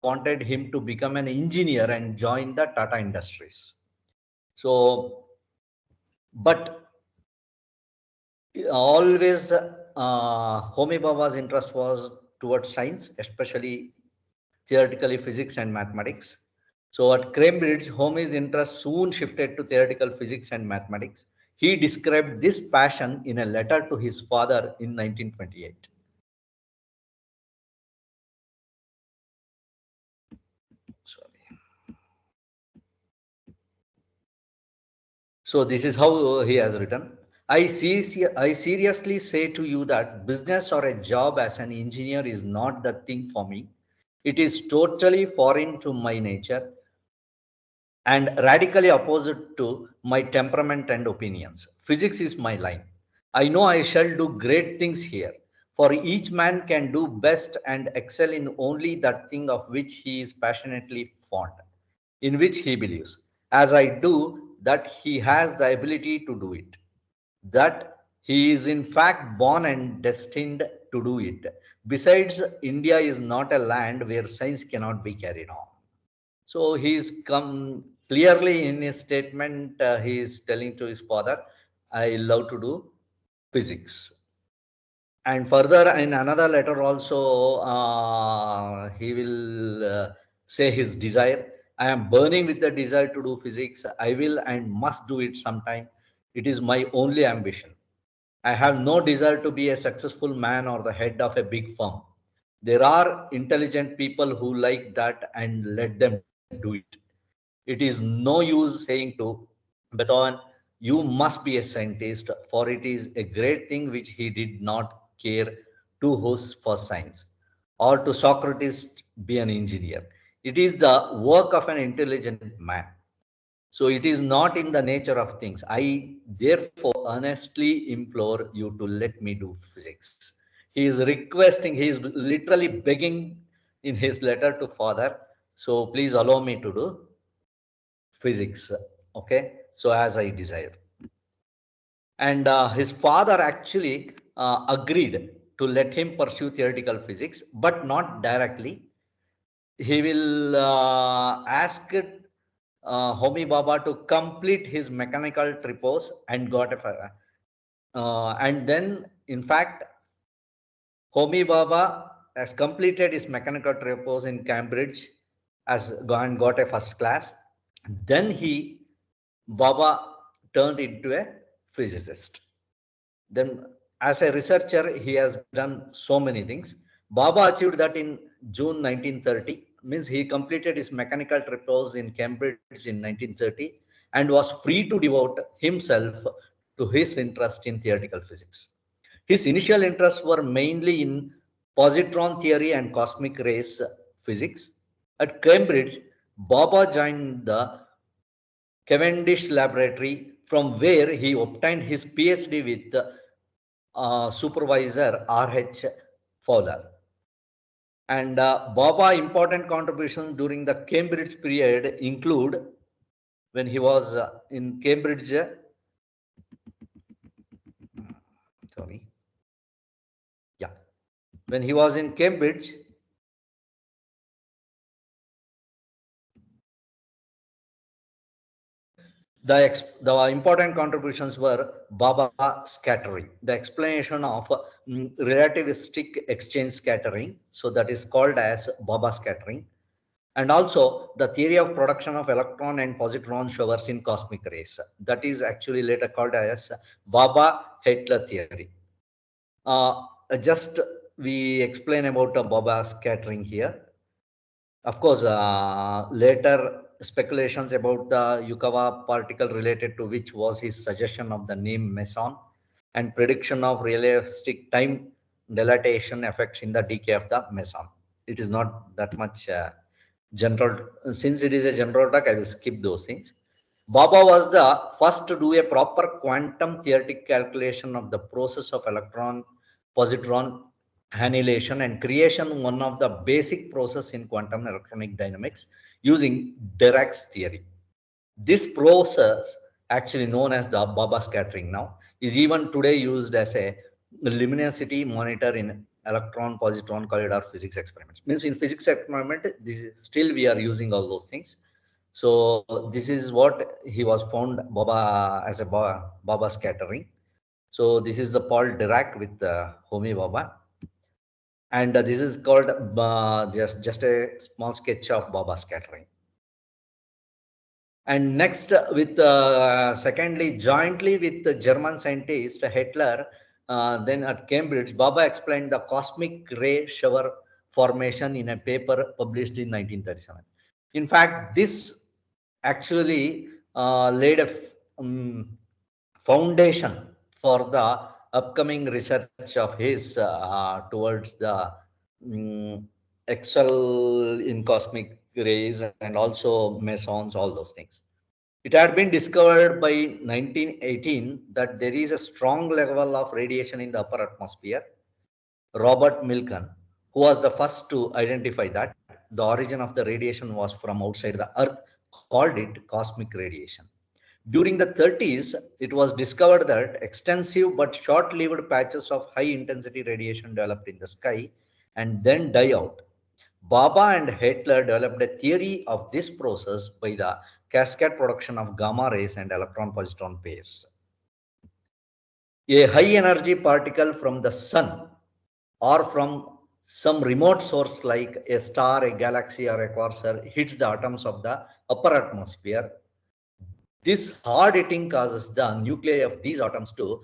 wanted him to become an engineer and join the Tata Industries. So, but always Homi Baba's interest was towards science, especially theoretically physics and mathematics. So at Cambridge, Homi's interest soon shifted to theoretical physics and mathematics. He described this passion in a letter to his father in 1928. Sorry. So this is how he has written. I seriously say to you that business or a job as an engineer is not the thing for me. It is totally foreign to my nature and radically opposite to my temperament and opinions. Physics is my line. I know I shall do great things here, for each man can do best and excel in only that thing of which he is passionately fond, in which he believes. As I do, that he has the ability to do it, that he is in fact born and destined to do it. Besides, India is not a land where science cannot be carried on. So he's come clearly in his statement. He is telling to his father, "I love to do physics." And further, in another letter, also he will say his desire. I am burning with the desire to do physics. I will and must do it sometime. It is my only ambition. I have no desire to be a successful man or the head of a big firm. There are intelligent people who like that, and let them do it. It is no use saying to Beethoven, "You must be a scientist," for it is a great thing which he did not care to host for science, or to Socrates, be an engineer. It is the work of an intelligent man. So it is not in the nature of things. I therefore earnestly implore you to let me do physics. He is requesting, he is literally begging in his letter to father. So please allow me to do physics. Okay. So as I desire. And his father actually agreed to let him pursue theoretical physics, but not directly. He will ask Homi Baba to complete his mechanical tripos and got a and then in fact Homi Baba has completed his mechanical tripos in Cambridge as and got a first class. Then he Baba turned into a physicist. Then, as a researcher, he has done so many things. Baba achieved that in June 1930, means he completed his mechanical tripos in Cambridge in 1930 and was free to devote himself to his interest in theoretical physics. His initial interests were mainly in positron theory and cosmic rays physics. At Cambridge, Baba joined the Cavendish Laboratory, from where he obtained his PhD with supervisor R.H. Fowler. And Baba important contributions during the Cambridge period include when he was in Cambridge, sorry, yeah, when he was in Cambridge, the important contributions were Baba scattering, the explanation of relativistic exchange scattering. So that is called as Baba scattering. And also the theory of production of electron and positron showers in cosmic rays. That is actually later called as Baba-Hitler theory. Just we explain about Baba scattering here. Of course, later speculations about the Yukawa particle related to which was his suggestion of the name meson and prediction of realistic time dilatation effects in the decay of the meson. It is not that much general. Since it is a general talk, I will skip those things. Baba was the first to do a proper quantum theoretic calculation of the process of electron positron annihilation and creation, one of the basic process in quantum electronic dynamics using Dirac's theory. This process, actually known as the Baba scattering now, is even today used as a luminosity monitor in electron, positron, colloidal physics experiments. Means in physics experiment, this is still we are using all those things. So this is what he was found Baba as a Baba scattering. So this is the Paul Dirac with Homi Baba, and this is called just a small sketch of Baba scattering. And next, with secondly, jointly with the German scientist Hitler, then at Cambridge, Baba explained the cosmic ray shower formation in a paper published in 1937. In fact, this actually laid a foundation for the upcoming research of his towards the um, excel in cosmic rays and also mesons, all those things. It had been discovered by 1918 that there is a strong level of radiation in the upper atmosphere. Robert Milken, who was the first to identify that the origin of the radiation was from outside the Earth, called it cosmic radiation. During the 30s, it was discovered that extensive but short lived patches of high intensity radiation developed in the sky and then die out. Baba and Hitler developed a theory of this process by the cascade production of gamma rays and electron positron pairs. A high energy particle from the sun or from some remote source like a star, a galaxy, or a quasar hits the atoms of the upper atmosphere. This hard hitting causes the nuclei of these atoms to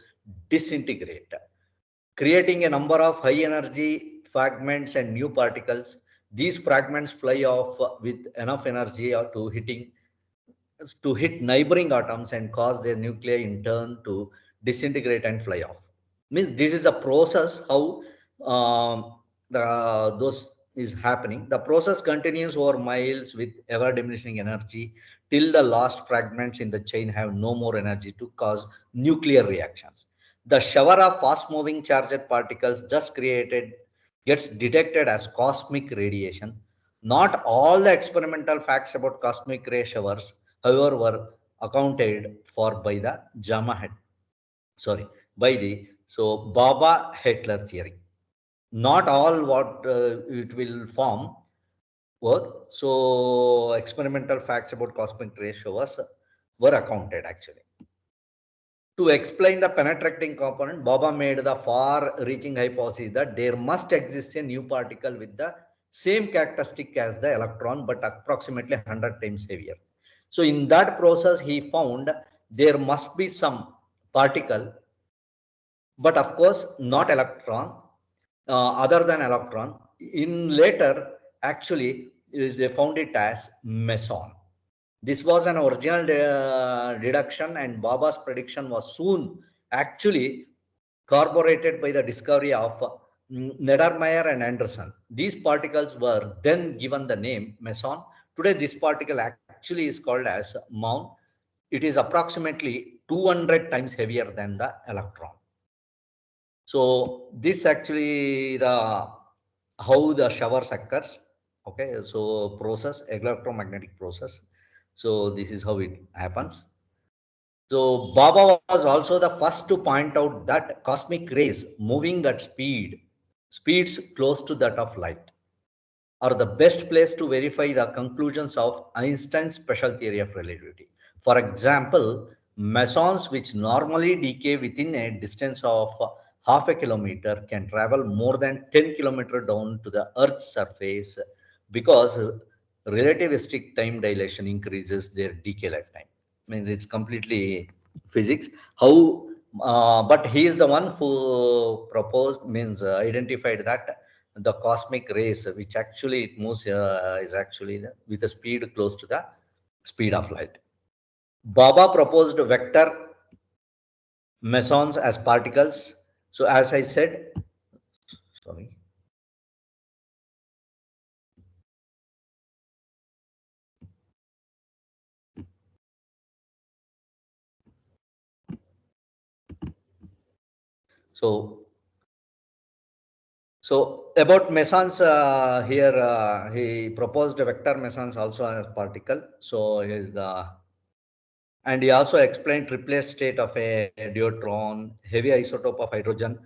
disintegrate, creating a number of high energy fragments and new particles. These fragments fly off with enough energy to hit neighboring atoms and cause their nuclei in turn to disintegrate and fly off. Means this is a process how the those is happening. The process continues over miles with ever diminishing energy till the last fragments in the chain have no more energy to cause nuclear reactions. The shower of fast moving charged particles just created gets detected as cosmic radiation. Not all the experimental facts about cosmic ray showers, however, were accounted for by the sorry, by the Baba Hitler theory. Not all what it will form work. So experimental facts about cosmic ray showers were accounted actually. To explain the penetrating component, Baba made the far-reaching hypothesis that there must exist a new particle with the same characteristic as the electron, but approximately 100 times heavier. So in that process, he found there must be some particle, but of course not electron, other than electron. In later, actually, they found it as meson. This was an original deduction, and Baba's prediction was soon actually corroborated by the discovery of Neddermeyer and Anderson. These particles were then given the name meson. Today, this particle actually is called as muon. It is approximately 200 times heavier than the electron. So this actually the how the showers occurs. Okay, so process electromagnetic process. So this is how it happens. So Baba was also the first to point out that cosmic rays moving at speeds close to that of light, are the best place to verify the conclusions of Einstein's special theory of relativity. For example, mesons which normally decay within a distance of half a kilometer can travel more than 10 kilometers down to the Earth's surface because relativistic time dilation increases their decay lifetime. Means it's completely physics. How but he is the one who proposed, means identified that the cosmic rays which actually it moves is actually with a speed close to the speed of light. Baba proposed vector mesons as particles. So as I said, sorry, so about mesons, here he proposed vector mesons also as particle. So is the, and he also explained triplet state of a deuteron, heavy isotope of hydrogen,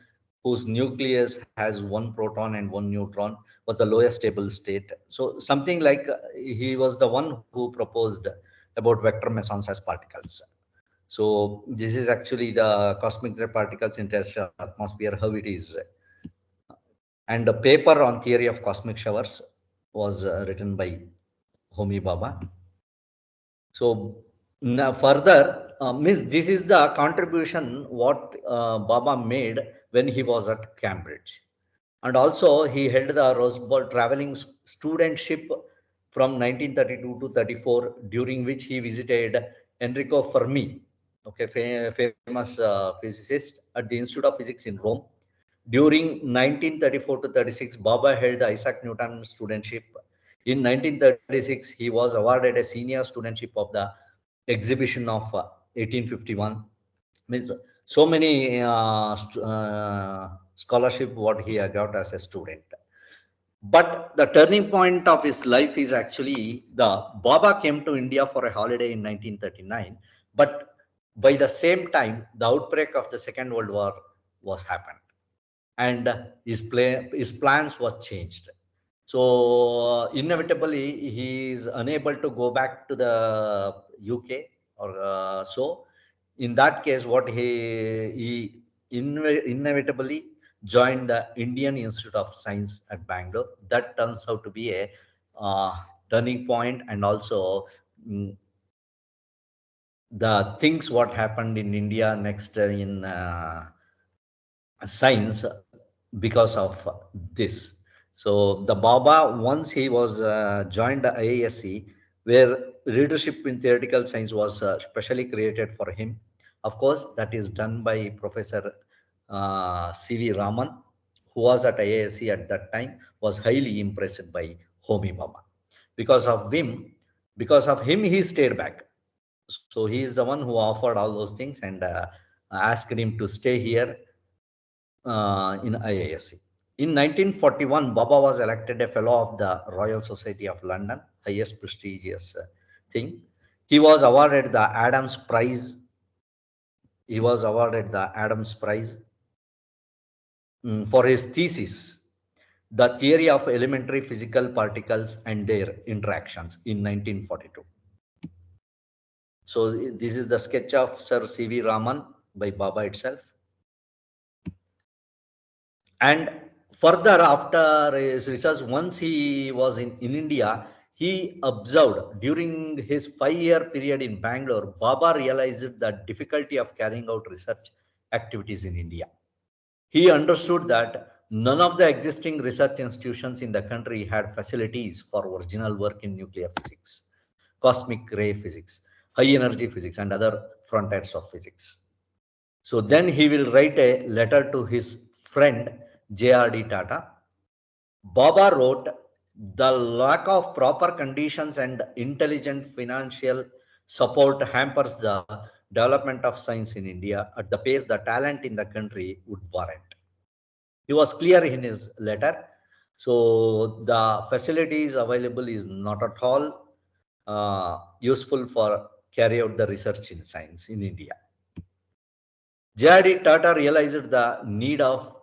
whose nucleus has one proton and one neutron, was the lowest stable state. So something like he was the one who proposed about vector mesons as particles. So this is actually the cosmic ray particles in terrestrial atmosphere, how it is. And the paper on theory of cosmic showers was written by Homi Baba. So now further, means this is the contribution what Baba made when he was at Cambridge, and also he held the Rose Bowl traveling studentship from 1932 to 34, during which he visited Enrico Fermi, okay, famous physicist, at the Institute of Physics in Rome. During 1934 to 36, Baba held the Isaac Newton studentship. In 1936, he was awarded a senior studentship of the exhibition of 1851. Means so many scholarship what he had got as a student. But the turning point of his life is actually the Baba came to India for a holiday in 1939. But by the same time, the outbreak of the Second World War was happened, and his plans was changed. So inevitably he is unable to go back to the UK, or so in that case what he inevitably joined the Indian Institute of Science at Bangalore. That turns out to be a uh, turning point, and also mm, the things what happened in India next in science because of this. So the Baba, once he was joined the IISc, where leadership in theoretical science was specially created for him. Of course, that is done by Professor C.V. Raman, who was at IISc at that time, was highly impressed by Homi Baba. Because of him, he stayed back. So he is the one who offered all those things, and asked him to stay here in IISc. In 1941, Baba was elected a fellow of the Royal Society of London, highest prestigious thing. He was awarded the Adams Prize. He was awarded the Adams Prize for his thesis, The Theory of Elementary Physical Particles and Their Interactions, in 1942. So this is the sketch of Sir C.V. Raman by Baba itself. And further, after his research, once he was in India, he observed during his 5-year period in Bangalore, Baba realized the difficulty of carrying out research activities in India. He understood that none of the existing research institutions in the country had facilities for original work in nuclear physics, cosmic ray physics, high energy physics, and other frontiers of physics. So then he will write a letter to his friend J.R.D. Tata. Baba wrote, the lack of proper conditions and intelligent financial support hampers the development of science in India at the pace the talent in the country would warrant. He was clear in his letter. So the facilities available is not at all useful for carry out the research in science in India. J.R.D. Tata realized the need of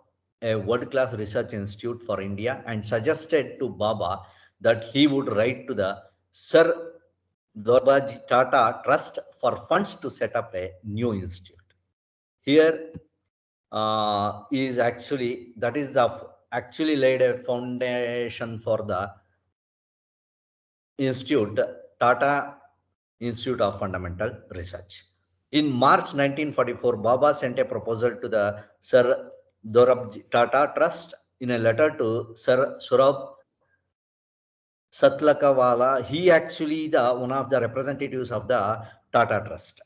a world-class research institute for India and suggested to Baba that he would write to the Sir Dorbaji Tata Trust for funds to set up a new institute. Here is actually, that is the actually laid a foundation for the institute, Tata Institute of Fundamental Research. In March 1944, Baba sent a proposal to the Sir Dorabji Tata Trust. In a letter to Sir Surab Satlakawala, he actually the one of the representatives of the Tata Trust.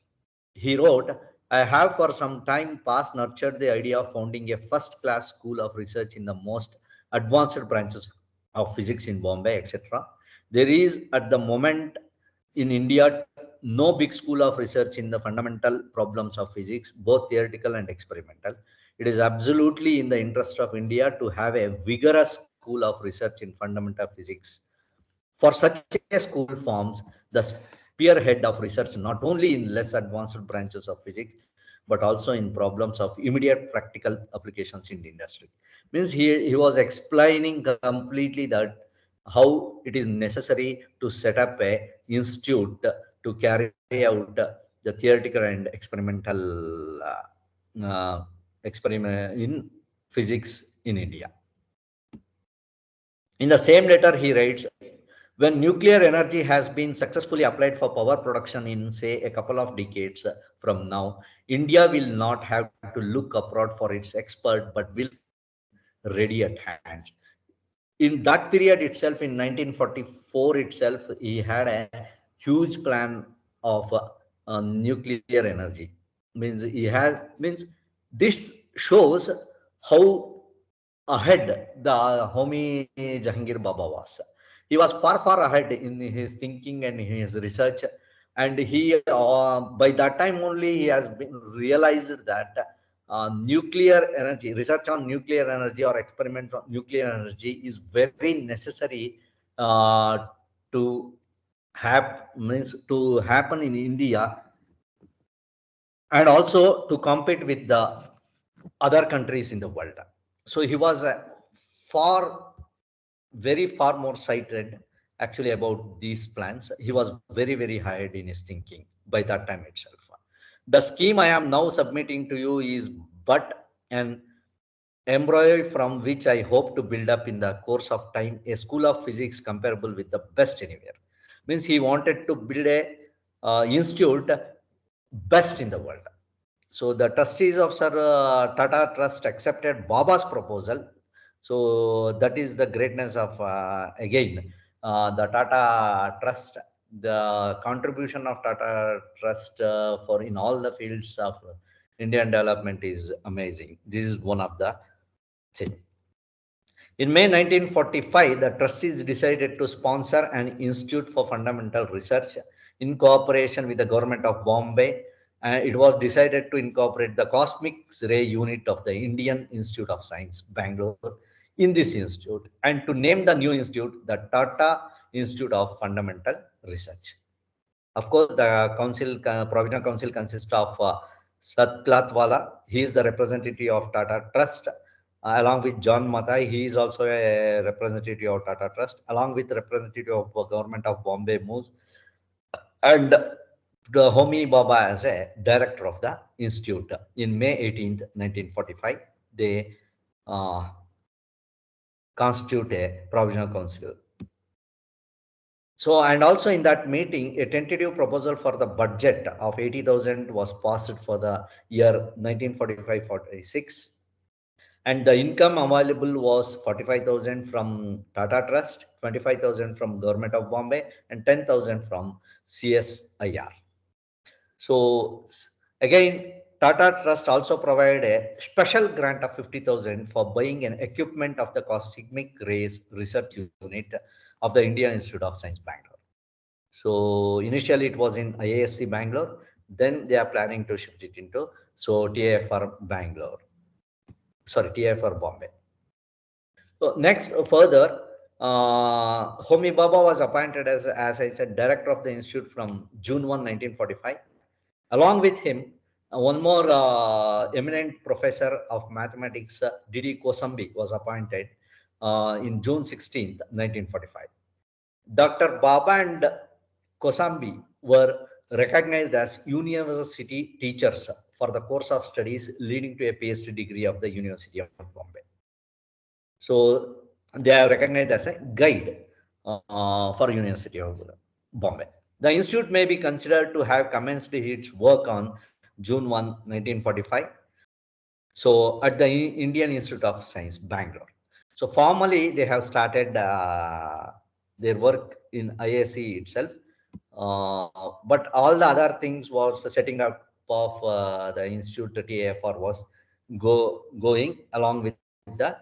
He wrote, I have for some time past nurtured the idea of founding a first-class school of research in the most advanced branches of physics in Bombay, etc. There is at the moment in India no big school of research in the fundamental problems of physics, both theoretical and experimental. It is absolutely in the interest of India to have a vigorous school of research in fundamental physics. For such a school forms the spearhead of research not only in less advanced branches of physics but also in problems of immediate practical applications in the industry. Means he was explaining completely that how it is necessary to set up a institute to carry out the theoretical and experimental experiment in physics in India. In the same letter, he writes, when nuclear energy has been successfully applied for power production in, say, a couple of decades from now, India will not have to look abroad for its expert, but will have it ready at hand. In that period itself, in 1944 itself, he had a huge plan of nuclear energy. Means he has means this shows how ahead the Homi Jahangir Baba was. He was far ahead in his thinking and his research, and he by that time only he has been realized that nuclear energy, research on nuclear energy or experiment on nuclear energy is very necessary uh, to to happen in India, and also to compete with the other countries in the world. So he was far, very far more cited actually about these plans. He was very high in his thinking by that time itself. The scheme I am now submitting to you is but an embryo from which I hope to build up in the course of time a school of physics comparable with the best anywhere. Means he wanted to build a institute best in the world. So the trustees of Sir Tata Trust accepted Baba's proposal. So that is the greatness of again the Tata Trust. The contribution of Tata Trust for in all the fields of Indian development is amazing. This is one of the thing. In May 1945, the trustees decided to sponsor an institute for fundamental research in cooperation with the government of Bombay. It was decided to incorporate the cosmic ray unit of the Indian Institute of Science, Bangalore, in this institute, and to name the new institute the Tata Institute of Fundamental Research. Of course, the provisional council consists of Sat Latwala. He is the representative of Tata Trust, along with John Mathai. He is also a representative of Tata Trust, along with representative of government of Bombay Moose, and the Homi Baba as a director of the institute. In May 18th, 1945, they uh, constitute a provisional council. So, and also in that meeting, a tentative proposal for the budget of 80,000 was passed for the year 1945-46. And the income available was 45,000 from Tata Trust, 25,000 from Government of Bombay, and 10,000 from CSIR. So again, Tata Trust also provided a special grant of 50,000 for buying an equipment of the cosmic rays research unit of the Indian Institute of Science, Bangalore. So initially it was in IASC Bangalore. Then they are planning to shift it into TIFR Bangalore. Sorry, TIFR Bombay. So next, further, Homi Baba was appointed as I said, director of the institute from June 1, 1945. Along with him, one more eminent professor of mathematics, Didi Kosambi, was appointed in June 16th, 1945. Dr. Baba and Kosambi were recognized as university teachers for the course of studies leading to a PhD degree of the University of Bombay. So they are recognized as a guide for University of Bombay. The institute may be considered to have commenced its work on June 1, 1945. So at the Indian Institute of Science, Bangalore. So formally, they have started their work in IAC itself. But all the other things was setting up of the institute TAFR was going along with the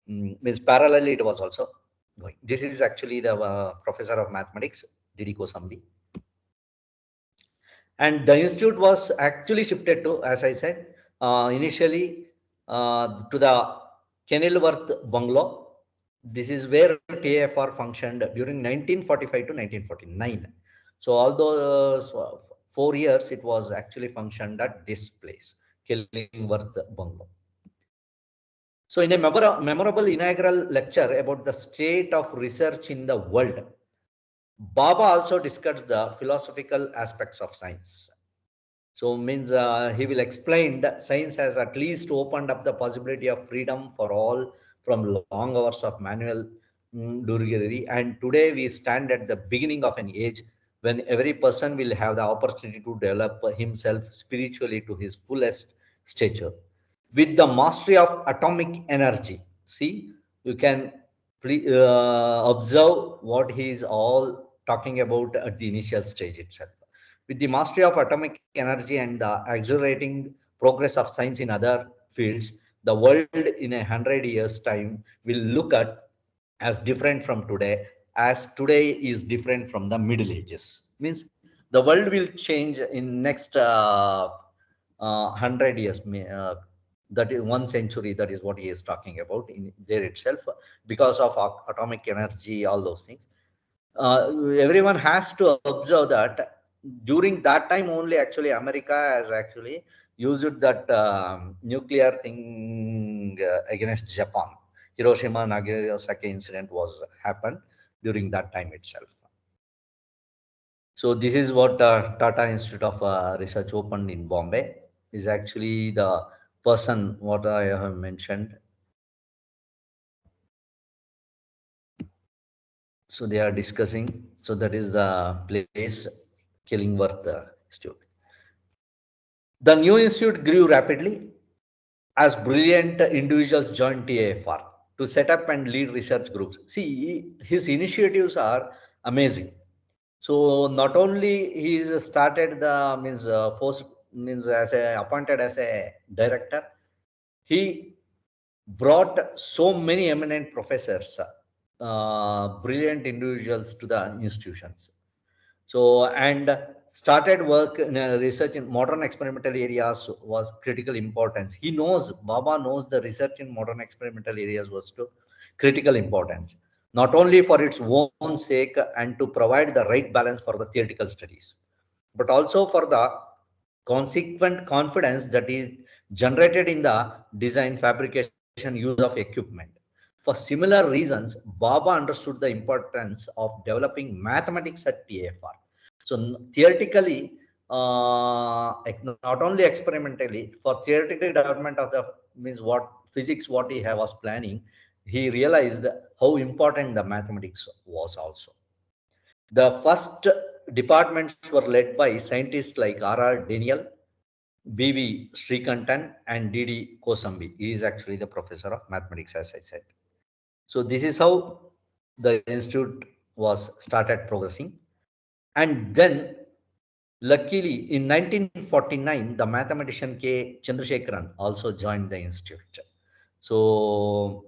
means parallelly it was also going. This is actually the professor of mathematics, Didi Kosambi. And the institute was actually shifted to, as I said, initially to the Kenilworth bungalow. This is where TAFR functioned during 1945 to 1949. So all those 4 years, it was actually functioned at this place, Killingworth, Bungo. So, in a memorable inaugural lecture about the state of research in the world, Baba also discussed the philosophical aspects of science. So means he will explain that science has at least opened up the possibility of freedom for all from long hours of manual durability. And today we stand at the beginning of an age when every person will have the opportunity to develop himself spiritually to his fullest stature with the mastery of atomic energy. See, you can observe what he is all talking about at the initial stage itself. With the mastery of atomic energy and the accelerating progress of science in other fields, the world in 100 years' time will look at as different from today, as today is different from the Middle Ages. Means the world will change in next 100 years. That is 1 century. That is what he is talking about in there itself, because of atomic energy, all those things. Everyone has to observe that during that time only actually America has actually used that nuclear thing against Japan. Hiroshima Nagasaki incident was happened during that time itself. So this is what Tata Institute of Research opened in Bombay is actually the person what I have mentioned. So they are discussing. So that is the place, Killingworth Institute. The new institute grew rapidly as brilliant individuals joined TAFR to set up and lead research groups. See, his initiatives are amazing. So not only he's started the means force means as a appointed as a director, he brought so many eminent professors, brilliant individuals to the institutions. So, and started work in research in modern experimental areas was critical importance. He knows, Baba knows the research in modern experimental areas was to critical importance, not only for its own sake and to provide the right balance for the theoretical studies, but also for the consequent confidence that is generated in the design, fabrication, use of equipment. For similar reasons, Baba understood the importance of developing mathematics at TFR. So theoretically, not only experimentally, for theoretical development of the means what physics, what he was planning, he realized how important the mathematics was also. The first departments were led by scientists like R.R. Daniel, B.V. Srikantan, and D.D. Kosambi. He is actually the professor of mathematics, as I said. So this is how the institute was started progressing. And then, luckily, in 1949, the mathematician K. Chandrasekharan also joined the institute. So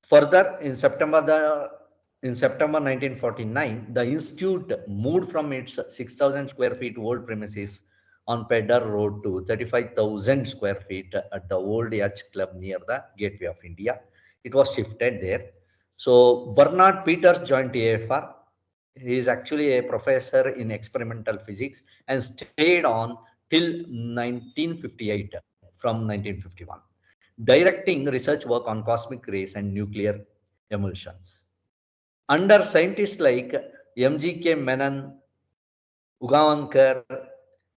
further, in September 1949, the institute moved from its 6,000 square feet old premises on Pedder Road to 35,000 square feet at the old Yacht Club near the Gateway of India. It was shifted there. So Bernard Peters joined TAFR. He is actually a professor in experimental physics and stayed on till 1958 from 1951, directing research work on cosmic rays and nuclear emulsions. Under scientists like M.G.K. Menon, Ugavankar,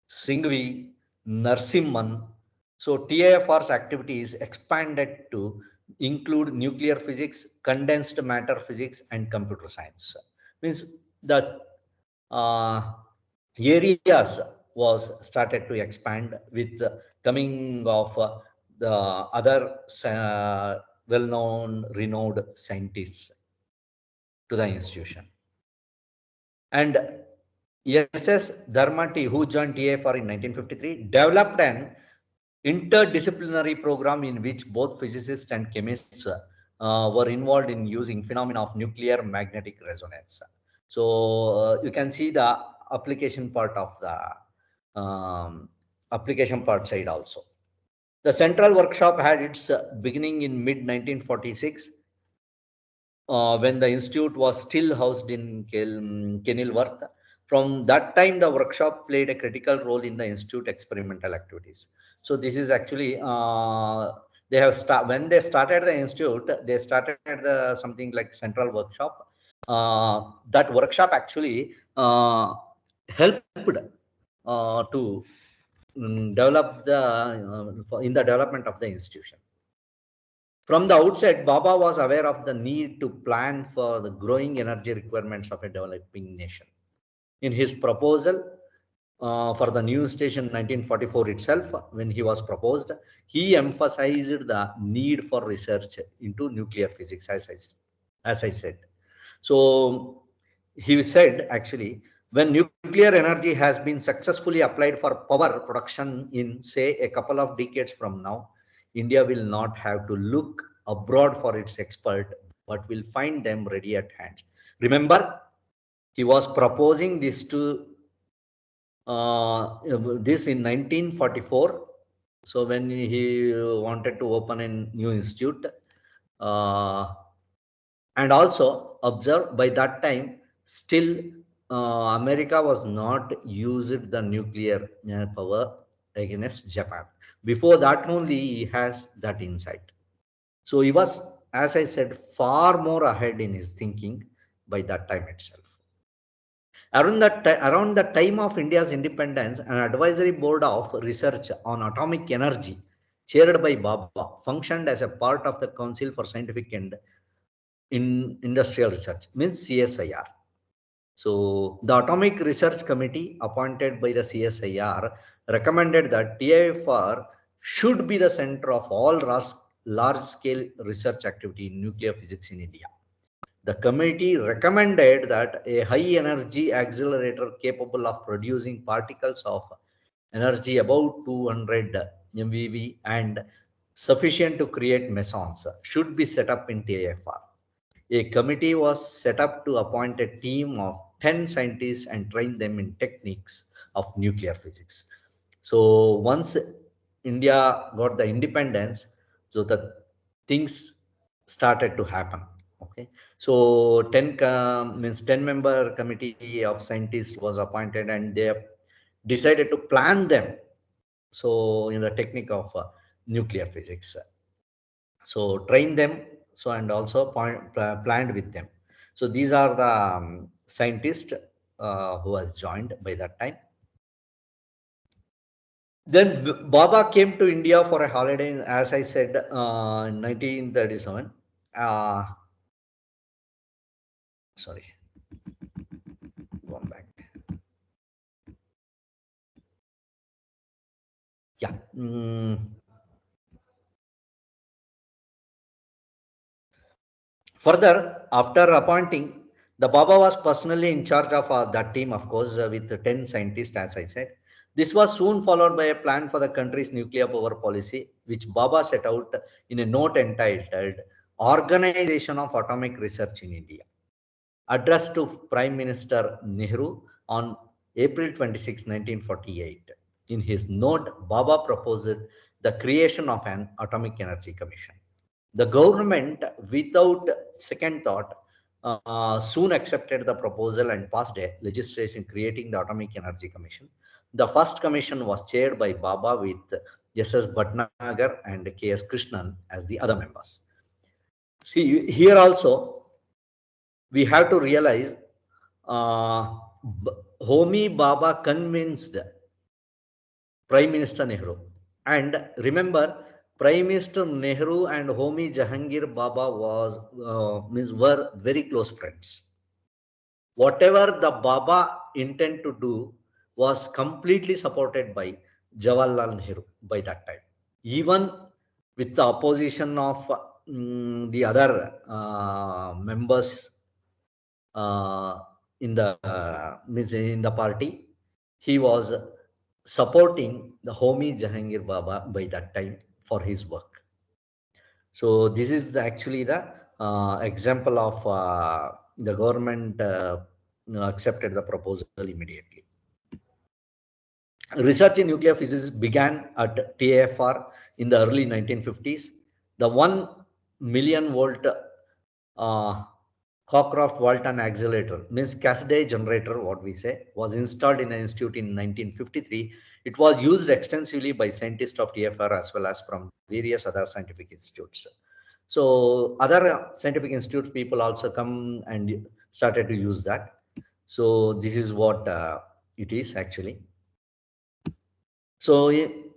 Singhvi, Narsimhan, so TIFR's activities expanded to include nuclear physics, condensed matter physics, and computer science. Means the uh, areas was started to expand with the coming of the other well-known, renowned scientists to the institution. And SS Dharmati, who joined TAFR in 1953, developed an interdisciplinary program in which both physicists and chemists were involved in using phenomena of nuclear magnetic resonance. So you can see the application part of the application part side also. The central workshop had its beginning in mid 1946 when the institute was still housed in Kenilworth. From that time, the workshop played a critical role in the institute experimental activities. So this is actually they have when they started the institute, they started the something like central workshop. That workshop actually helped to develop the in the development of the institution. From the outset, Baba was aware of the need to plan for the growing energy requirements of a developing nation. In his proposal for the new station 1944 itself, when he was proposed, he emphasized the need for research into nuclear physics, as I said. So he said actually, when nuclear energy has been successfully applied for power production in, say, a couple of decades from now, India will not have to look abroad for its expert, but will find them ready at hand. Remember, he was proposing this in 1944. So when he wanted to open a new institute, uh, and also observe by that time still America was not used the nuclear power against Japan. Before that only he has that insight. So he was, as I said, far more ahead in his thinking by that time itself. Around the time of India's independence, an advisory board of research on atomic energy, chaired by Baba, functioned as a part of the Council for Scientific and in Industrial Research, means CSIR. So the Atomic Research Committee, appointed by the CSIR, recommended that TIFR should be the center of all large-scale research activity in nuclear physics in India. The committee recommended that a high energy accelerator capable of producing particles of energy about 200 MeV and sufficient to create mesons should be set up in TIFR. A committee was set up to appoint a team of 10 scientists and train them in techniques of nuclear physics. So once India got the independence, so the things started to happen. Okay, so 10 means 10-member committee of scientists was appointed, and they decided to plan them. So in the technique of nuclear physics, so train them, so and also planned with them. So these are the scientists who was joined by that time. Then Baba came to India for a holiday, as I said, in 1937. Uh, Sorry, going back. Yeah. Further, after appointing, the Baba was personally in charge of that team, of course, with 10 scientists, as I said. This was soon followed by a plan for the country's nuclear power policy, which Baba set out in a note entitled Organization of Atomic Research in India, addressed to Prime Minister Nehru on April 26, 1948. In his note, Baba proposed the creation of an Atomic Energy Commission. The government, without second thought, soon accepted the proposal and passed a legislation creating the Atomic Energy Commission. The first commission was chaired by Baba with S.S. Bhatnagar and K.S. Krishnan as the other members. See, here also we have to realize uh, Homi Baba convinced Prime Minister Nehru. And remember, Prime Minister Nehru and Homi Jahangir Baba were very close friends. Whatever the Baba intended to do was completely supported by Jawaharlal Nehru by that time. Even with the opposition of the other members uh, in the party, he was supporting the Homi Jahangir Baba by that time for his work. So this is actually the example of the government accepted the proposal immediately. Research in nuclear physics began at TAFR in the early 1950s. The 1 million volt Cockcroft Walton accelerator means Cascade generator, what we say, was installed in an institute in 1953. It was used extensively by scientists of TFR as well as from various other scientific institutes. So other scientific institutes people also come and started to use that. So this is what it is actually. So,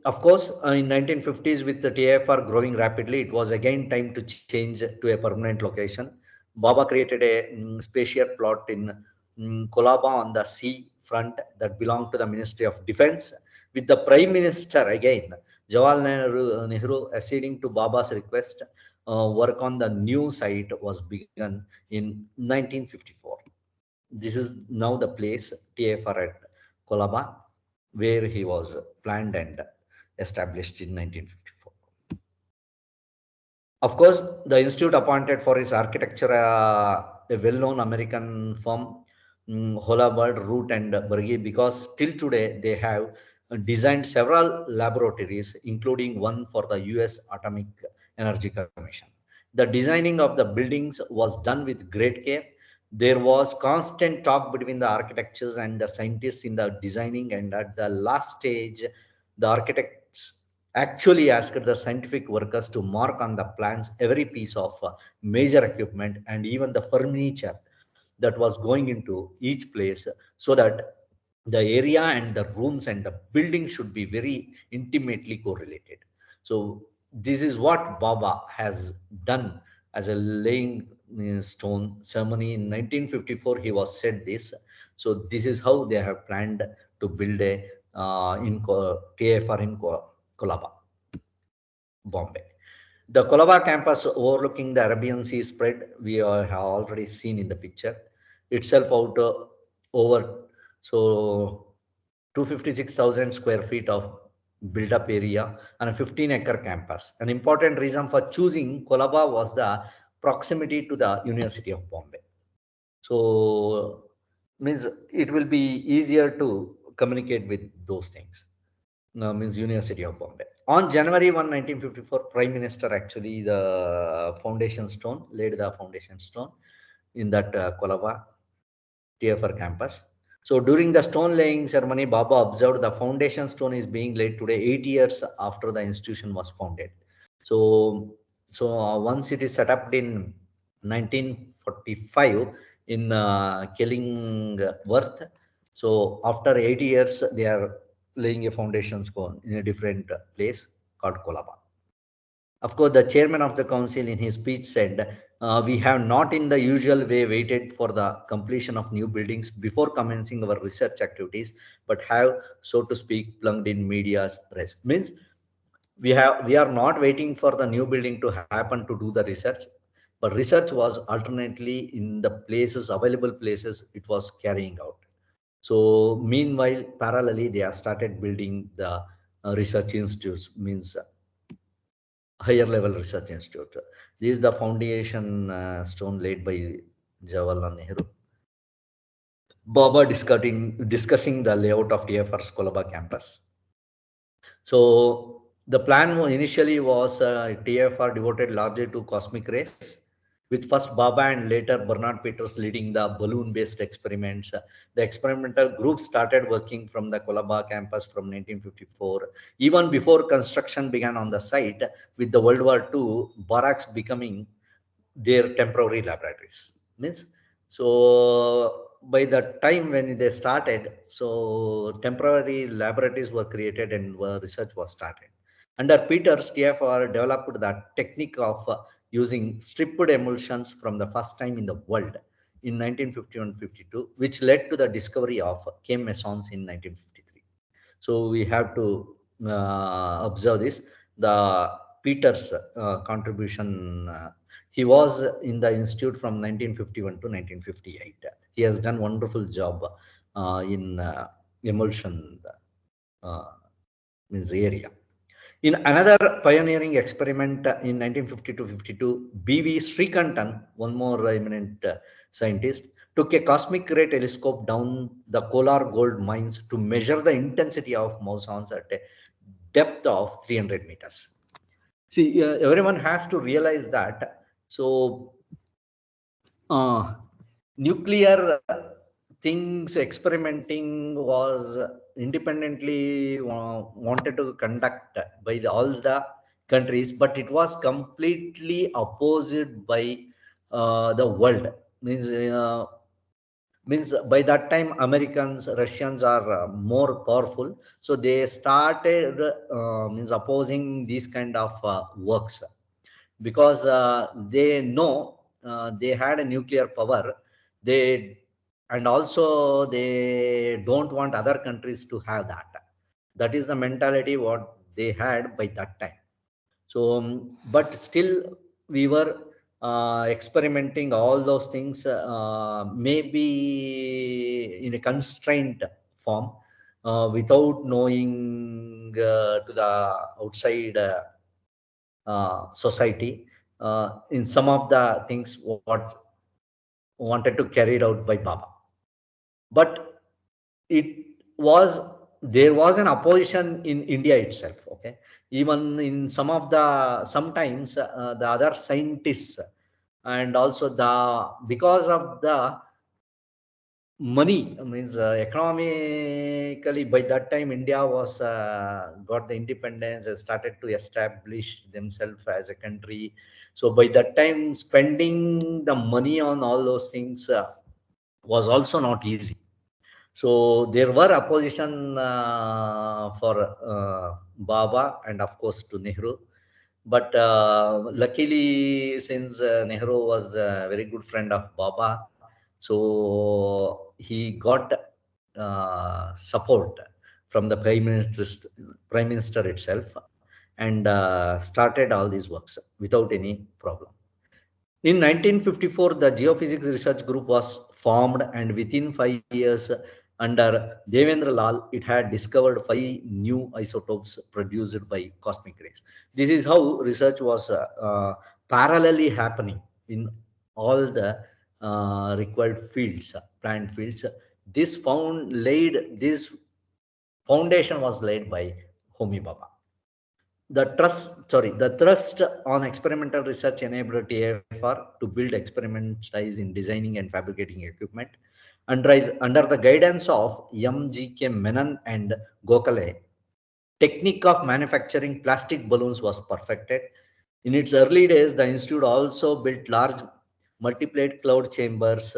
of course, in 1950s, with the TIFR growing rapidly, it was again time to change to a permanent location. Baba created a spatial plot in Colaba on the sea front that belonged to the Ministry of Defense, with the Prime Minister again, Jawaharlal Nehru acceding to Baba's request. Work on the new site was begun in 1954. This is now the place TFR at Colaba, where he was planned and established in 1954. Of course, the institute appointed for its architecture a well-known American firm, Holabird, Root and Berge, because till today they have designed several laboratories, including one for the U.S. Atomic Energy Commission. The designing of the buildings was done with great care. There was constant talk between the architects and the scientists in the designing, and at the last stage, the architects actually asked the scientific workers to mark on the plans every piece of major equipment and even the furniture that was going into each place, so that the area and the rooms and the building should be very intimately correlated. So this is what Baba has done as a laying stone ceremony in 1954. He was said this. So this is how they have planned to build a KFR in Colaba, Bombay. The Colaba campus overlooking the Arabian Sea spread, we have already seen in the picture, itself out over so 256,000 square feet of built up area and a 15-acre campus. An important reason for choosing Colaba was the proximity to the University of Bombay. So means it will be easier to communicate with those things. Means University of Bombay. On January 1, 1954, Prime Minister actually the foundation stone laid the foundation stone in that Colaba TFR campus. So during the stone laying ceremony, Baba observed the foundation stone is being laid today, 8 years after the institution was founded. So, once it is set up in 1945 in Killingworth, so after 8 years, they are laying a foundation stone in a different place called Kolaba. Of course, the chairman of the council in his speech said, we have not in the usual way waited for the completion of new buildings before commencing our research activities, but have, so to speak, plugged in media's res. Means we are not waiting for the new building to happen to do the research, but research was alternately in the places, available places, it was carrying out. So meanwhile, parallelly, they have started building the research institutes, means higher level research institute. This is the foundation stone laid by Jawaharlal Nehru. Baba discussing the layout of TFR's Kolaba campus. So the plan initially was TFR devoted largely to cosmic rays, with first Baba and later Bernard Peters leading the balloon-based experiments. The experimental group started working from the Colaba campus from 1954, even before construction began on the site, with the World War II barracks becoming their temporary laboratories. Means so by the time when they started, so temporary laboratories were created and research was started. Under Peters, TFR developed the technique of using stripped emulsions from the first time in the world in 1951-52, which led to the discovery of chem mesons in 1953. So we have to observe this. The Peters contribution. He was in the institute from 1951 to 1958. He has done wonderful job in emulsion uh, means area. In another pioneering experiment in 1950 to 52, B.V. Srikantan, one more eminent scientist, took a cosmic ray telescope down the Kolar gold mines to measure the intensity of mesons at a depth of 300 meters. See, everyone has to realize that. So uh, nuclear things experimenting was independently wanted to conduct by all the countries, but it was completely opposed by the world. Means by that time Americans, Russians are more powerful, so they started means opposing these kind of works, because they know they had a nuclear power. They, and also they don't want other countries to have that. That is the mentality what they had by that time. So but still we were experimenting all those things, maybe in a constrained form, without knowing to the outside society, in some of the things what wanted to carry it out by Baba. But it was, there was an opposition in India itself. Okay, even in some of the sometimes the other scientists, and also the, because of the money, means economically by that time India was got the independence and started to establish themselves as a country. So by that time spending the money on all those things was also not easy. So there were opposition for Baba and of course to Nehru. But luckily, since Nehru was a very good friend of Baba, so he got support from the prime minister itself, and started all these works without any problem. In 1954, the Geophysics Research Group was formed, and within 5 years, under Devendra Lal, it had discovered five new isotopes produced by cosmic rays. This is how research was parallelly happening in all the required fields, plant fields. This foundation was laid by Homi Baba. The thrust on experimental research enabled TFR to build experiment size in designing and fabricating equipment. Under the guidance of MGK Menon and Gokhale, technique of manufacturing plastic balloons was perfected. In its early days, the institute also built large multiplate cloud chambers,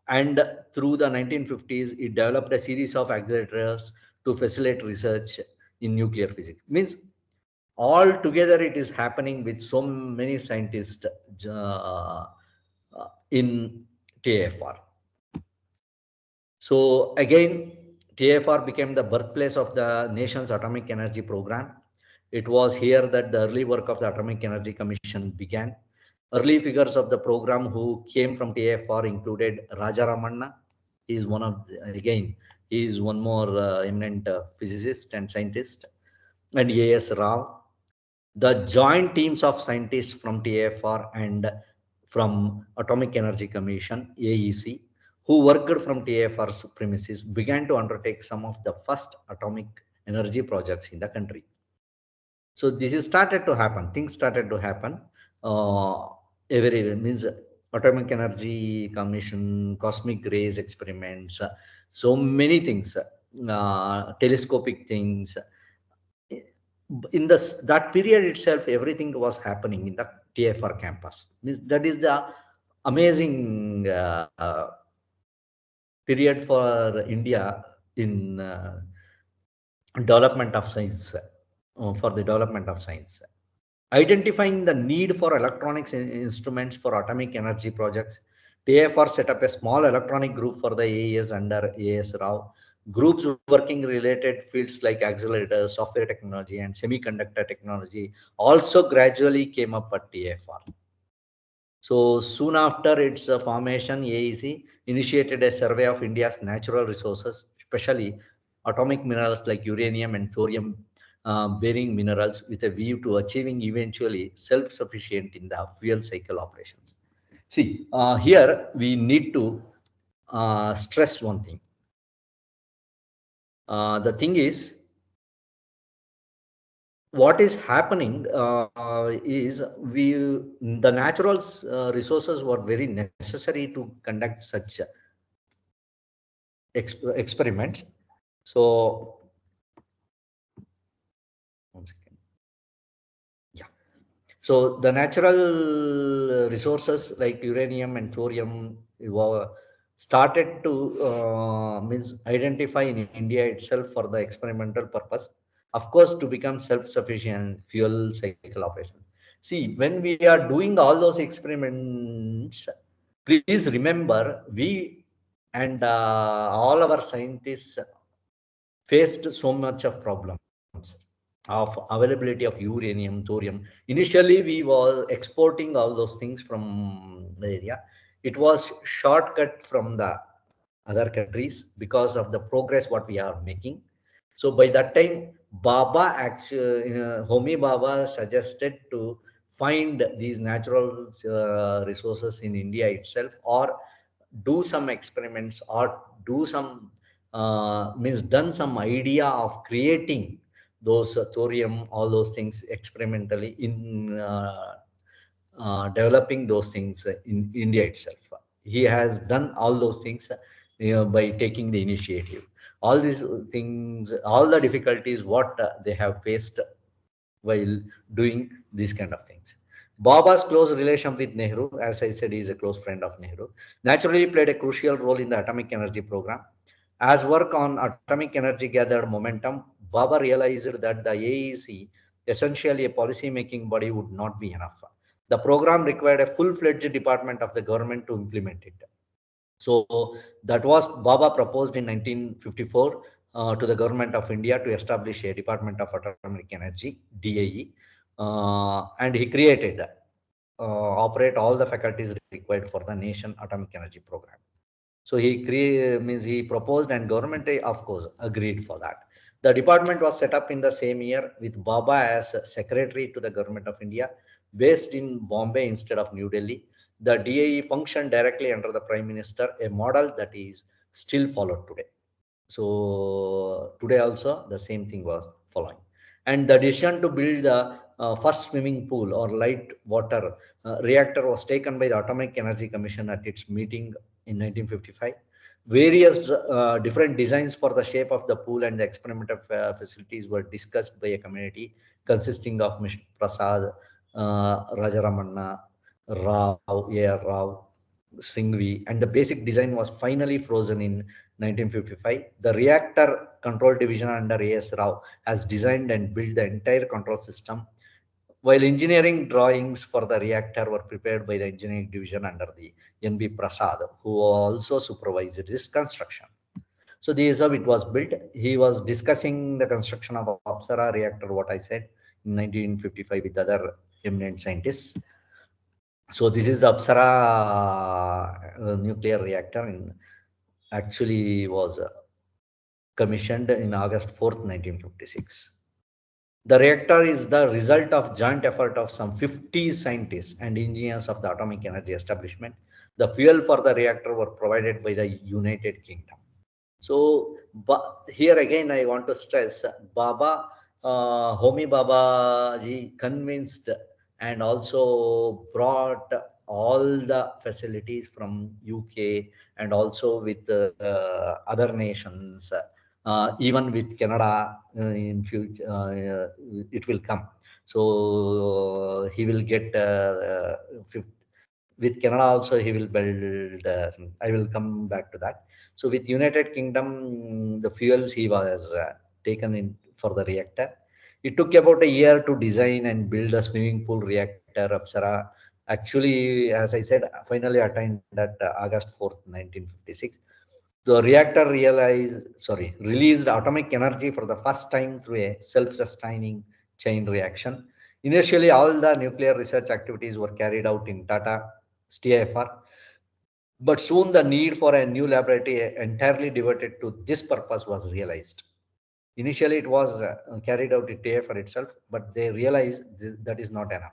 and through the 1950s, it developed a series of accelerators to facilitate research in nuclear physics. Means all together it is happening with so many scientists uh, in TFR. So again, TFR became the birthplace of the nation's atomic energy program. It was here that the early work of the Atomic Energy Commission began. Early figures of the program who came from TFR included Raja Ramanna. He is one of again, he is one more eminent physicist and scientist, and A.S. Rao. The joint teams of scientists from TFR and from Atomic Energy Commission, AEC, who worked from TFR's premises, began to undertake some of the first atomic energy projects in the country. So this is started to happen. Things started to happen. Every means Atomic Energy Commission, cosmic rays experiments, so many things, telescopic things. In that period itself, everything was happening in the TFR campus. Means that is the amazing period for India in development of science, for the development of science. Identifying the need for electronics instruments for atomic energy projects, TFR set up a small electronic group for the AES under AS Rao. Groups working related fields like accelerators, software technology, and semiconductor technology also gradually came up at TFR. So soon after its formation, AEC initiated a survey of India's natural resources, especially atomic minerals like uranium and thorium bearing minerals, with a view to achieving eventually self-sufficient in the fuel cycle operations. See, here we need to stress one thing. The thing is, what is happening is the natural resources were very necessary to conduct such experiments. So, one second. Yeah. So the natural resources like uranium and thorium were started to means identify in India itself for the experimental purpose, of course, to become self-sufficient fuel cycle operation. See, when we are doing all those experiments, please remember we and all our scientists faced so much of problems of availability of uranium, thorium. Initially, we were exporting all those things from the area. It was shortcut from the other countries because of the progress what we are making. So by that time, Baba actually, Homi Baba suggested to find these natural resources in India itself, or do some experiments, or do some means done some idea of creating those thorium, all those things experimentally in developing those things in India itself. He has done all those things by taking the initiative. All these things, all the difficulties what they have faced while doing these kind of things. Baba's close relation with Nehru, as I said, he is a close friend of Nehru, naturally played a crucial role in the atomic energy program. As work on atomic energy gathered momentum, Baba realized that the AEC, essentially a policy making body, would not be enough. The program required a full fledged department of the government to implement it. So that was Baba proposed in 1954 to the government of India to establish a Department of Atomic Energy (DAE), and he created operate all the faculties required for the nation atomic energy program. So means he proposed, and government of course agreed for that. The department was set up in the same year with Baba as secretary to the government of India, based in Bombay instead of New Delhi. The DAE functioned directly under the Prime Minister, a model that is still followed today. So today also the same thing was following. And the decision to build the first swimming pool or light water reactor was taken by the Atomic Energy Commission at its meeting in 1955. Various different designs for the shape of the pool and the experimental facilities were discussed by a committee consisting of Mr. Prasad, Rajaramanna, Rao, A.R. Rao, Singhvi, and the basic design was finally frozen in 1955. The reactor control division under A.S. Rao has designed and built the entire control system, while engineering drawings for the reactor were prepared by the engineering division under the N.B. Prasad, who also supervised this construction. So this is how it was built. He was discussing the construction of Apsara reactor, what I said, in 1955 with other eminent scientists. So this is the Apsara nuclear reactor, in actually was commissioned in August 4th, 1956. The reactor is the result of joint effort of some 50 scientists and engineers of the atomic energy establishment. The fuel for the reactor were provided by the United Kingdom. So here again, I want to stress Baba, Homi Baba ji convinced and also brought all the facilities from UK, and also with other nations, even with Canada in future, it will come. So he will get with Canada also he will build. I will come back to that. So with United Kingdom, the fuels he was taken in for the reactor. It took about a year to design and build a swimming pool reactor. Apsara actually, as I said, finally attained at August 4th, 1956. The reactor released atomic energy for the first time through a self-sustaining chain reaction. Initially, all the nuclear research activities were carried out in Tata STIFR, but soon the need for a new laboratory entirely devoted to this purpose was realized. Initially, it was carried out at TIFR itself, but they realized that is not enough.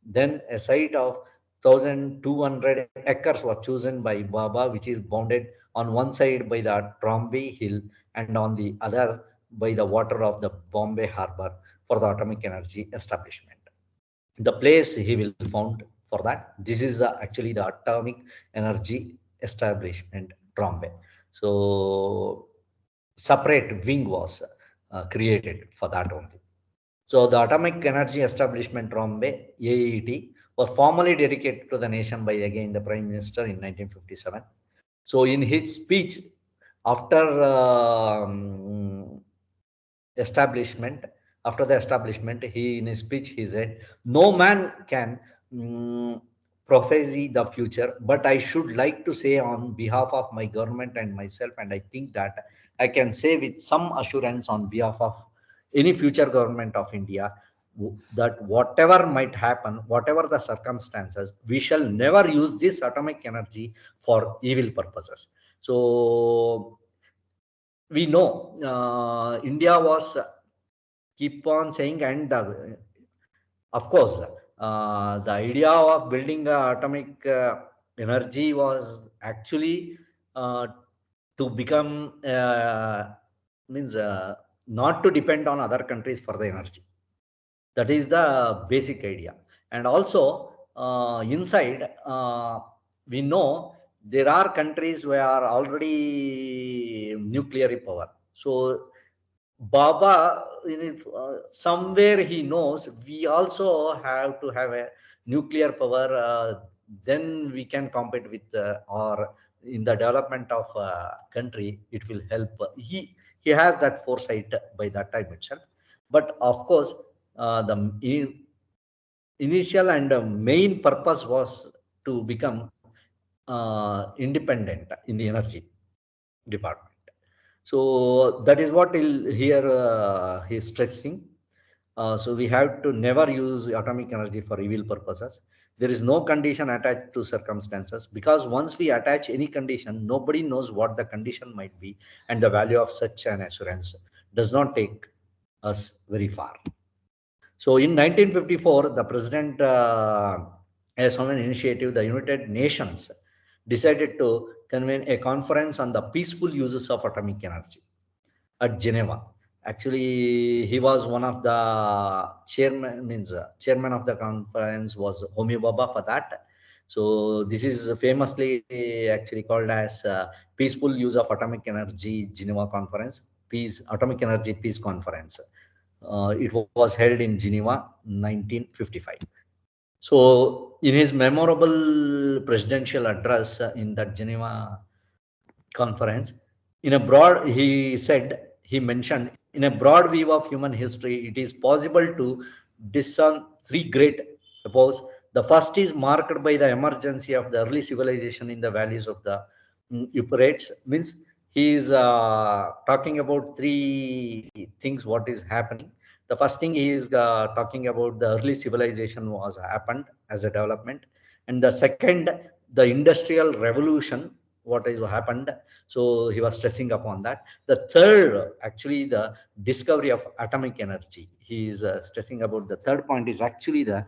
Then a site of 1,200 acres was chosen by Baba, which is bounded on one side by the Trombe Hill and on the other by the water of the Bombay Harbour. for the atomic energy establishment. The place he will found for that, this is actually the atomic energy establishment Trombay. So separate wing was created for that only. So the Atomic Energy Establishment Trombay, AET, was formally dedicated to the nation by again the Prime Minister in 1957. So in his speech after establishment, after the establishment, he in his speech he said, "No man can mm, prophesy the future, but I should like to say on behalf of my government and myself, and I think that I can say with some assurance on behalf of any future government of India." That whatever might happen, whatever the circumstances, we shall never use this atomic energy for evil purposes. So we know India was keep on saying, and of course, the idea of building atomic energy was actually uh, to become means not to depend on other countries for the energy. That is the basic idea. And also inside, we know there are countries where are already nuclear power. So Baba, somewhere he knows we also have to have a nuclear power. Then we can compete with or in the development of country. It will help. He has that foresight by that time itself. But of course, the initial and main purpose was to become independent in the energy department. So that is what here he's stressing. So we have to never use atomic energy for evil purposes. There is no condition attached to circumstances, because once we attach any condition, nobody knows what the condition might be, and the value of such an assurance does not take us very far. So in 1954, the president, as on an initiative, the United Nations decided to convene a conference on the peaceful uses of atomic energy at Geneva. Actually, he was one of the chairman, means chairman of the conference was Homi Baba for that. So this is famously actually called as Peaceful Use of Atomic Energy Geneva Conference, Peace Atomic Energy Peace Conference. It was held in Geneva, 1955. So in his memorable presidential address in that Geneva conference, in a broad, he said, he mentioned, in a broad view of human history, it is possible to discern three great epochs. The first is marked by the emergency of the early civilization in the valleys of the Euphrates. Means he is talking about three things. What is happening? The first thing he is talking about the early civilization was happened as a development, and the second, the industrial revolution. What is happened? So he was stressing upon that. The third, actually, the discovery of atomic energy. He is stressing about the third point is actually the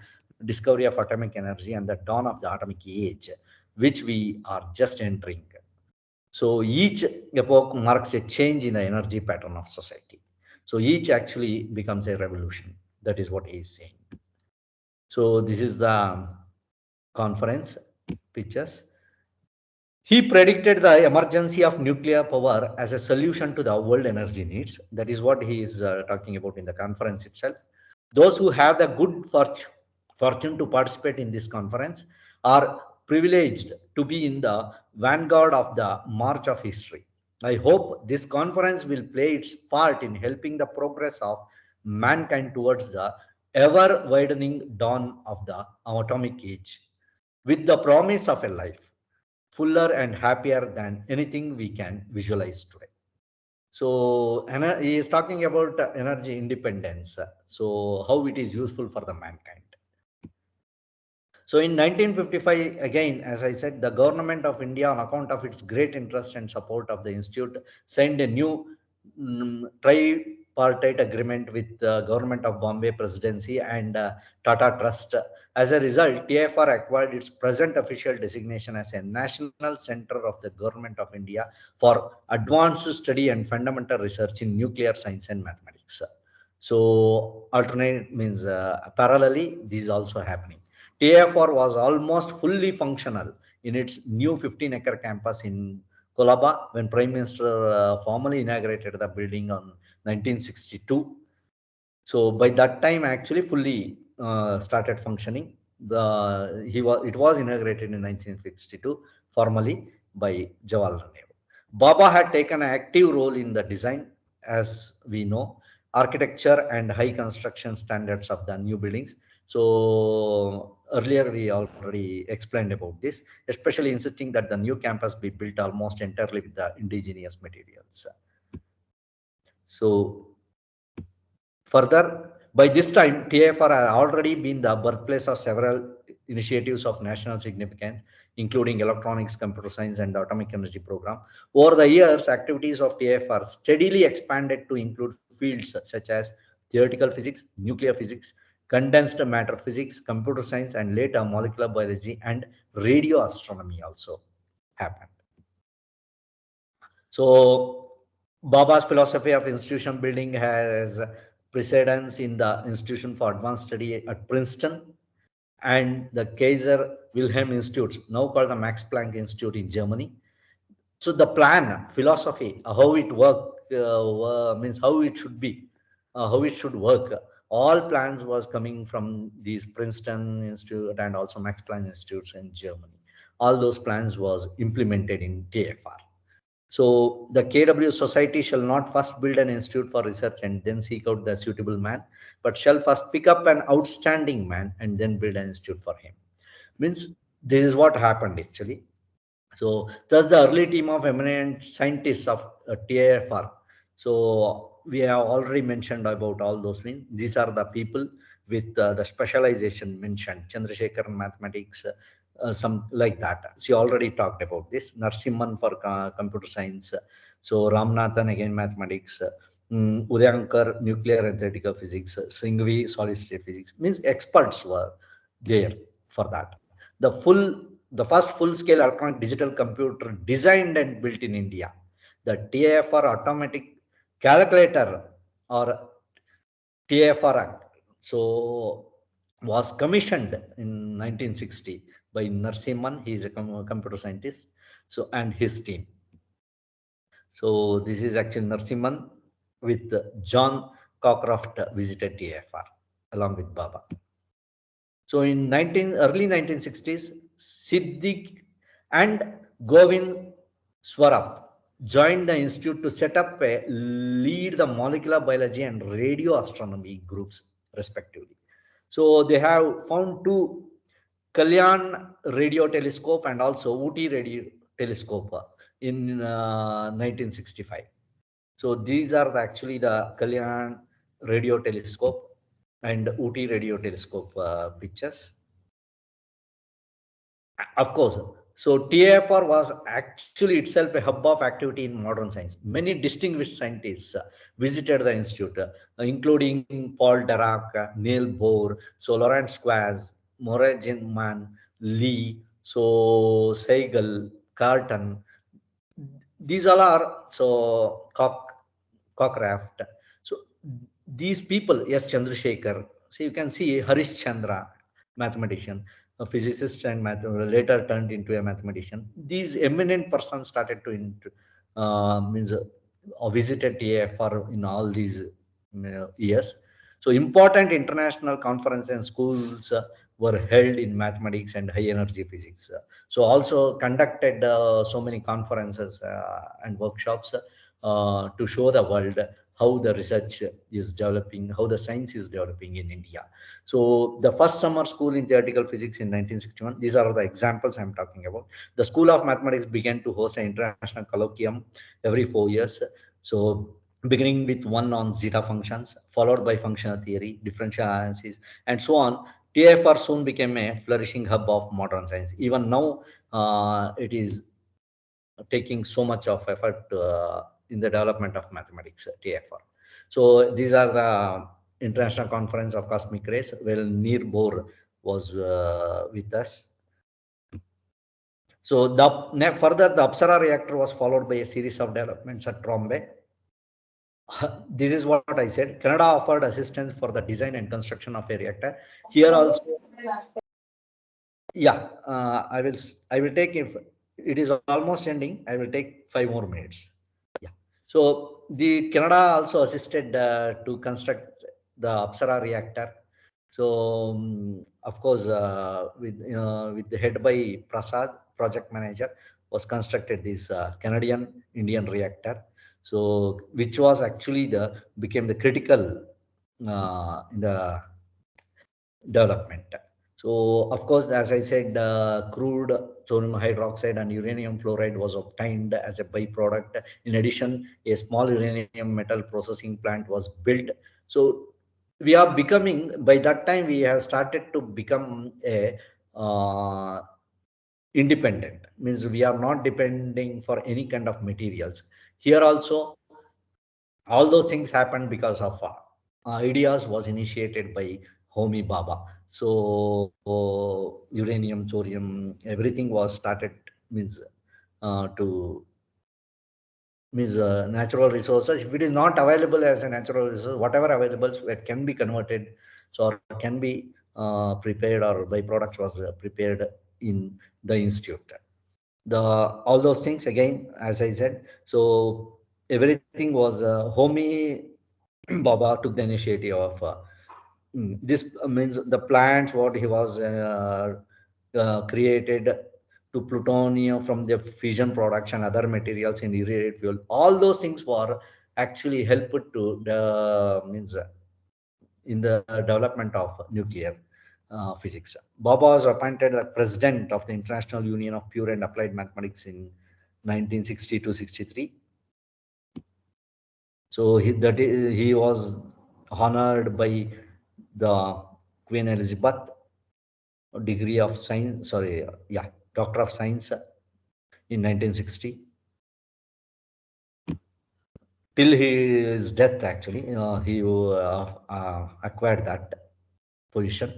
discovery of atomic energy and the dawn of the atomic age, which we are just entering. So each epoch marks a change in the energy pattern of society. So each actually becomes a revolution. That is what he is saying. So this is the conference pictures. He predicted the emergency of nuclear power as a solution to the world energy needs. That is what he is talking about in the conference itself. Those who have the good fortune to participate in this conference are privileged to be in the vanguard of the march of history. I hope this conference will play its part in helping the progress of mankind towards the ever widening dawn of the atomic age, with the promise of a life fuller and happier than anything we can visualize today. So he is talking about energy independence. So how it is useful for the mankind. So in 1955, again, as I said, the government of India, on account of its great interest and support of the institute, signed a new tripartite agreement with the government of Bombay Presidency and Tata Trust. As a result, TFR acquired its present official designation as a national center of the government of India for advanced study and fundamental research in nuclear science and mathematics. So alternate means parallelly, this is also happening. TFR was almost fully functional in its new 15-acre campus in Kolaba when Prime Minister formally inaugurated the building on 1962. So by that time, actually fully started functioning. It was inaugurated in 1962 formally by Jawaharlal Nehru. Baba had taken an active role in the design, as we know, architecture and high construction standards of the new buildings. So earlier we already explained about this, especially insisting that the new campus be built almost entirely with the indigenous materials. So further, by this time, TFR had already been the birthplace of several initiatives of national significance, including electronics, computer science, and atomic energy program. Over the years, activities of TFR steadily expanded to include fields such as theoretical physics, nuclear physics, condensed matter physics, computer science, and later molecular biology and radio astronomy also happened. So Baba's philosophy of institution building has precedence in the Institution for Advanced Study at Princeton and the Kaiser Wilhelm Institute, now called the Max Planck Institute in Germany. So the plan, philosophy, how it means how it should be, how it should work. All plans was coming from these Princeton Institute and also Max Planck Institutes in Germany. All those plans was implemented in TFR. So the KW society shall not first build an institute for research and then seek out the suitable man, but shall first pick up an outstanding man and then build an institute for him. Means this is what happened actually. So thus the early team of eminent scientists of TIFR. So we have already mentioned about all those things. These are the people with the specialization mentioned. Chandrasekhar in mathematics, some like that. She already talked about this. Narsimhan for computer science. So Ramnathan again mathematics. Udyankar nuclear and theoretical physics. Singhvi solid state physics. Means experts were there for that. The first full-scale electronic digital computer designed and built in India, the TIFR automatic calculator or TIFR, so was commissioned in 1960 by Narsimhan. He is a computer scientist. So and his team. So this is actually Narsimhan with John Cockcroft visited TIFR along with Baba. So in early 1960s, Siddiq and Govind Swarup joined the institute to set up a lead the molecular biology and radio astronomy groups respectively. So they have found two Kalyan radio telescope and also Uti radio telescope in 1965. So these are actually the Kalyan radio telescope and Uti radio telescope pictures. Of course. So TAFR was actually itself a hub of activity in modern science. Many distinguished scientists visited the institute, including Paul Dirac, Neil Bohr, so Laurent Squaz, Maurice Mann, Lee, so Seigel, Carton. These all are so Cockcraft. So these people, yes, Chandrasekhar. So you can see Harish Chandra, mathematician, a physicist and later turned into a mathematician. These eminent persons started to means visited TAFR in all these years. So important international conferences and schools were held in mathematics and high energy physics. So also conducted so many conferences and workshops to show the world how the research is developing, how the science is developing in India. So the first summer school in theoretical physics in 1961, these are the examples I'm talking about. The School of Mathematics began to host an international colloquium every 4 years. So beginning with one on zeta functions, followed by functional theory, differential analysis, and so on. TFR soon became a flourishing hub of modern science. Even now, it is taking so much of effort in the development of mathematics, TFR. So these are the International Conference of Cosmic Rays, where Neil Bohr was with us. So further, the Apsara reactor was followed by a series of developments at Trombay, This is what I said. Canada offered assistance for the design and construction of a reactor. Here also, yeah, I will take, if it is almost ending, I will take 5 more minutes. Yeah. So the Canada also assisted to construct the Apsara reactor. So of course, with the head by Prasad, project manager, was constructed this Canadian Indian reactor. So which was actually the became the critical in the development. So, of course, as I said, crude sodium hydroxide and uranium fluoride was obtained as a byproduct. In addition, a small uranium metal processing plant was built. So, we are becoming, by that time, we have started to become a independent, means we are not depending for any kind of materials. Here also, all those things happened because of ideas was initiated by Homi Baba. So uranium, thorium, everything was started, means to means natural resources. If it is not available as a natural resource, whatever available, it can be converted, so or can be prepared, or byproducts was prepared in the institute. The all those things again, as I said. So everything was Homi Baba took the initiative of this means the plants what he was created to plutonium from the fission production, other materials in irradiated fuel. All those things were actually helped to the means in the development of nuclear physics. Baba was appointed the president of the International Union of Pure and Applied Mathematics in 1960 to 63. So he was honored by the Queen Elizabeth degree of science, sorry, yeah, Doctor of Science in 1960 till his death. Actually, he acquired that position.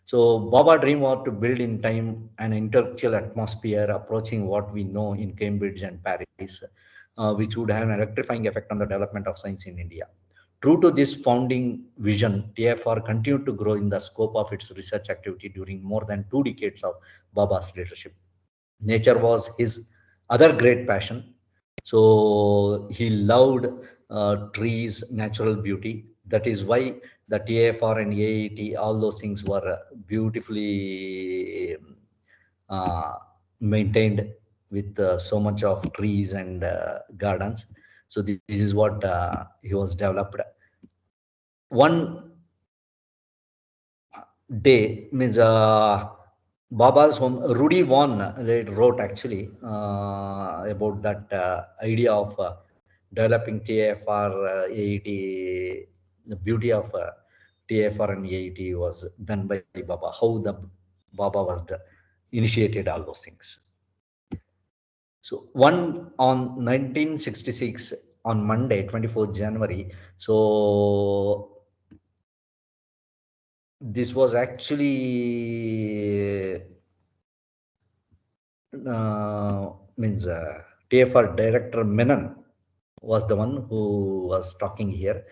So Baba dream was to build in time an intellectual atmosphere approaching what we know in Cambridge and Paris, which would have an electrifying effect on the development of science in India. True to this founding vision, TFR continued to grow in the scope of its research activity during more than 2 decades of Baba's leadership. Nature was his other great passion. So he loved trees, natural beauty. That is why the TFR and AET, all those things were beautifully maintained with so much of trees and gardens. So this is what he was developed. One day means Baba's home. Rudy Vaughan wrote actually about that idea of developing TFR AET. The beauty of TFR and AET was done by Baba. How the Baba was initiated all those things. So one on 1966 on Monday, 24th January. So this was actually means TFR director Menon was the one who was talking here.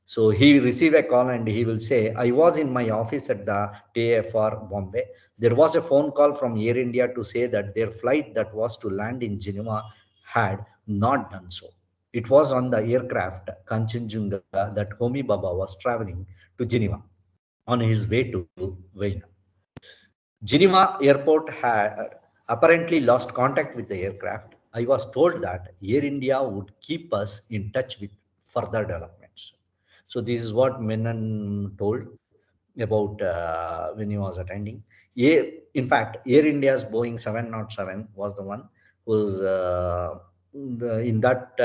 So he received a call and he will say, I was in my office at the TFR Bombay. There was a phone call from Air India to say that their flight that was to land in Geneva had not done so. It was on the aircraft Kanchenjunga that Homi Baba was traveling to Geneva on his way to Vienna. Geneva airport had apparently lost contact with the aircraft. I was told that Air India would keep us in touch with further developments. So this is what Menon told about when he was attending. In fact, Air India's Boeing 707 was the one who's in that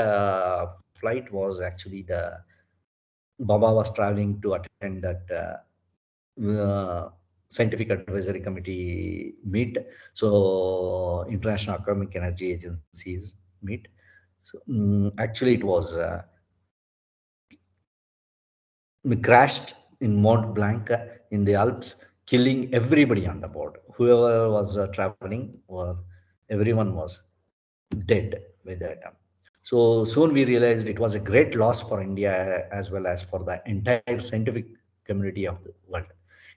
flight was actually the Baba was traveling to attend that scientific advisory committee meet. So international atomic energy agencies meet. So actually it was crashed in Mont Blanc in the Alps, killing everybody on the board. Whoever was traveling, or everyone was dead by that time. So soon we realized it was a great loss for India as well as for the entire scientific community of the world.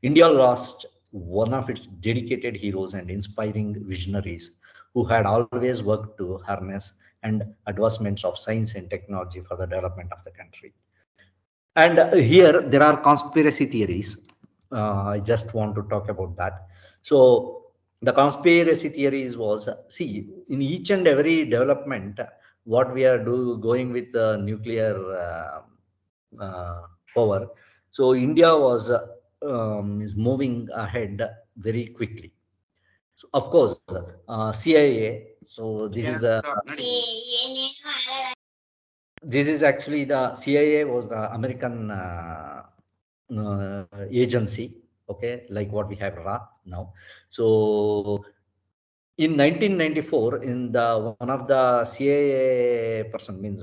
India lost one of its dedicated heroes and inspiring visionaries who had always worked to harness and advancements of science and technology for the development of the country. And here there are conspiracy theories. I just want to talk about that. So the conspiracy theories was, see, in each and every development, what we are going with the nuclear power. So India was is moving ahead very quickly. So of course, CIA. So this is actually the CIA was the American agency, okay, like what we have now. So in 1994, in the one of the CIA person means